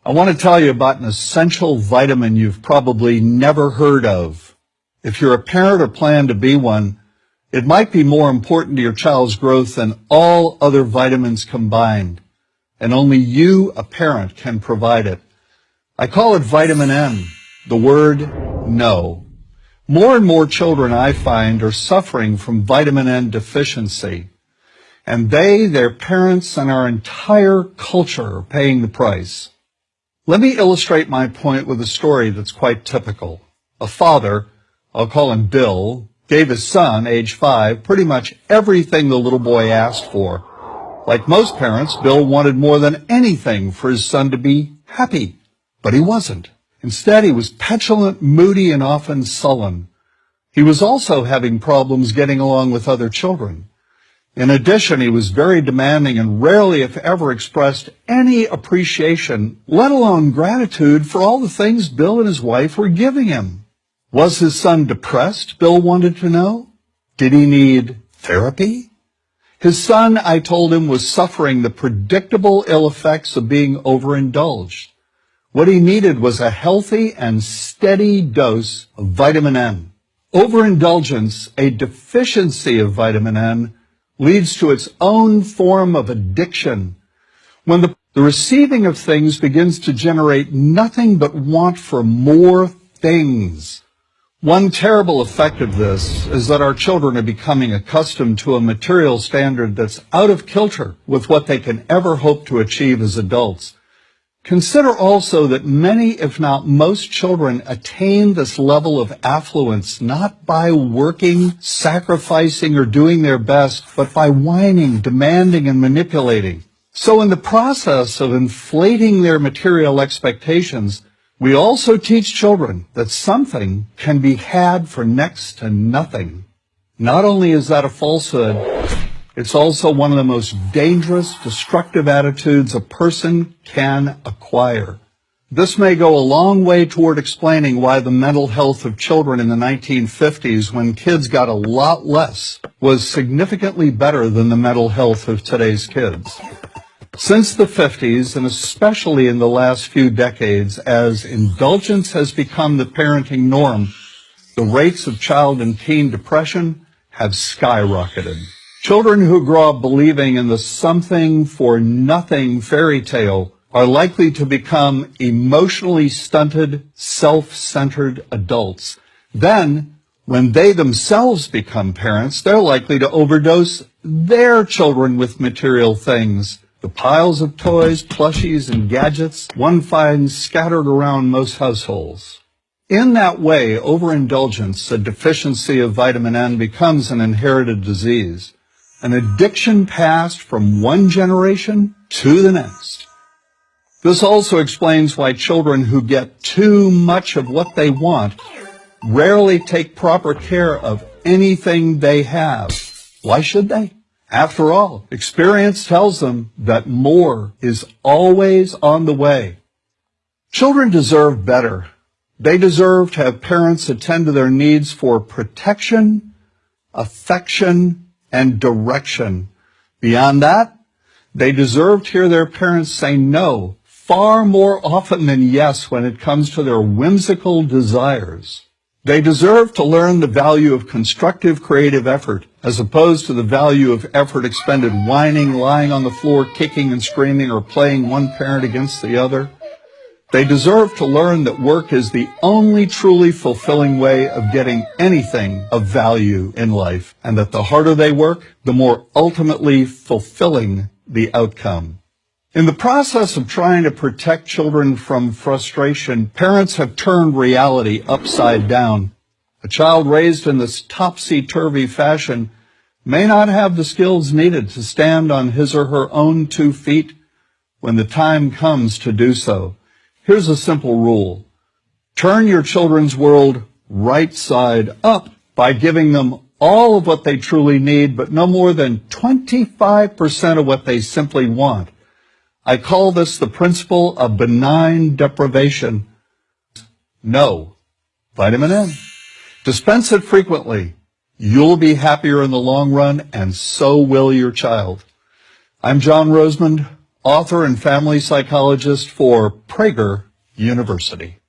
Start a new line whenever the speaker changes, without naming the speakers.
I want to tell you about an essential vitamin you've probably never heard of. If you're a parent or plan to be one, it might be more important to your child's growth than all other vitamins combined, and only you, a parent, can provide it. I call it vitamin N, the word no. More and more children, I find, are suffering from vitamin N deficiency, and they, their parents, and our entire culture are paying the price. Let me illustrate my point with a story that's quite typical. A father, I'll call him Bill, gave his son, age 5, pretty much everything the little boy asked for. Like most parents, Bill wanted more than anything for his son to be happy, but he wasn't. Instead, he was petulant, moody, and often sullen. He was also having problems getting along with other children. In addition, he was very demanding and rarely, if ever, expressed any appreciation, let alone gratitude, for all the things Bill and his wife were giving him. Was his son depressed, Bill wanted to know? Did he need therapy? His son, I told him, was suffering the predictable ill effects of being overindulged. What he needed was a healthy and steady dose of vitamin N. Overindulgence, a deficiency of vitamin N, leads to its own form of addiction. When the receiving of things begins to generate nothing but want for more things. One terrible effect of this is that our children are becoming accustomed to a material standard that's out of kilter with what they can ever hope to achieve as adults. Consider also that many, if not most, children attain this level of affluence not by working, sacrificing, or doing their best, but by whining, demanding, and manipulating. So in the process of inflating their material expectations, we also teach children that something can be had for next to nothing. Not only is that a falsehood, it's also one of the most dangerous, destructive attitudes a person can acquire. This may go a long way toward explaining why the mental health of children in the 1950s, when kids got a lot less, was significantly better than the mental health of today's kids. Since the 50s, and especially in the last few decades, as indulgence has become the parenting norm, the rates of child and teen depression have skyrocketed. Children who grow up believing in the something-for-nothing fairy tale are likely to become emotionally stunted, self-centered adults. Then, when they themselves become parents, they're likely to overdose their children with material things. The piles of toys, plushies, and gadgets one finds scattered around most households. In that way, overindulgence, a deficiency of vitamin N, becomes an inherited disease. An addiction passed from one generation to the next. This also explains why children who get too much of what they want rarely take proper care of anything they have. Why should they? After all, experience tells them that more is always on the way. Children deserve better. They deserve to have parents attend to their needs for protection, affection, and direction. Beyond that, they deserve to hear their parents say no far more often than yes when it comes to their whimsical desires. They deserve to learn the value of constructive creative effort as opposed to the value of effort expended whining, lying on the floor, kicking and screaming, or playing one parent against the other. They deserve to learn that work is the only truly fulfilling way of getting anything of value in life, and that the harder they work, the more ultimately fulfilling the outcome. In the process of trying to protect children from frustration, parents have turned reality upside down. A child raised in this topsy-turvy fashion may not have the skills needed to stand on his or her own 2 feet when the time comes to do so. Here's a simple rule. Turn your children's world right side up by giving them all of what they truly need, but no more than 25% of what they simply want. I call this the principle of benign deprivation. No. Vitamin N. Dispense it frequently. You'll be happier in the long run, and so will your child. I'm John Rosemond, author and family psychologist for Prager University.